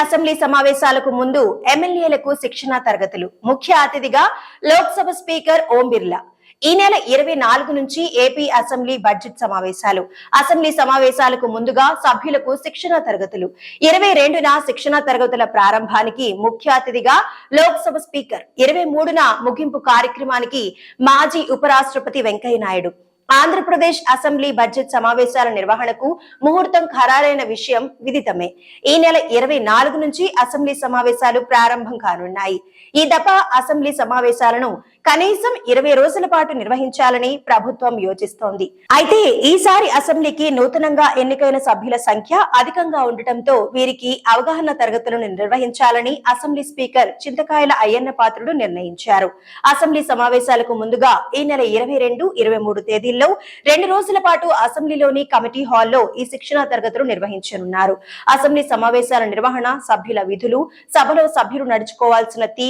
Assembly సమావేశాలకు ముందు ఎమ్మెల్యేలకు శిక్షణా తరగతులు. ముఖ్య అతిథిగా లోక్సభ స్పీకర్ ఓం బిర్లా. ఈ నెల 24 నుంచి ఏపీ అసెంబ్లీ బడ్జెట్ సమావేశాలు. అసెంబ్లీ సమావేశాలకు ముందుగా సభ్యులకు శిక్షణా తరగతులు. 22న శిక్షణా తరగతుల ప్రారంభానికి ముఖ్య అతిథిగా లోక్సభ స్పీకర్, 23న ముగింపు కార్యక్రమానికి మాజీ ఉపరాష్ట్రపతి వెంకయ్య నాయుడు. ఆంధ్రప్రదేశ్ అసెంబ్లీ బడ్జెట్ సమావేశాల నిర్వహణకు ముహూర్తం ఖరారైన విషయం విదితమే. ఈ నెల 24 నుంచి అసెంబ్లీ సమావేశాలు ప్రారంభం కానున్నాయి. ఈ దఫా అసెంబ్లీ సమావేశాలను కనీసం 20 రోజుల పాటు నిర్వహించాలని ప్రభుత్వం యోచిస్తోంది. అయితే ఈసారి అసెంబ్లీకి నూతనంగా ఎన్నికైన సభ్యుల సంఖ్య అధికంగా ఉండటంతో వీరికి అవగాహన తరగతులను నిర్వహించాలని అసెంబ్లీ స్పీకర్ చింతకాయల అయ్యన్న పాత్రుడు నిర్ణయించారు. అసెంబ్లీ సమావేశాలకు ముందుగా ఈ నెల 22, 23 తేదీల్లో 2 రోజుల పాటు అసెంబ్లీలోని కమిటీ హాల్లో ఈ శిక్షణా తరగతులు నిర్వహించనున్నారు. అసెంబ్లీ సమావేశాల నిర్వహణ, సభ్యుల విధులు, సభలో సభ్యులు నడుచుకోవాల్సిన తీరు,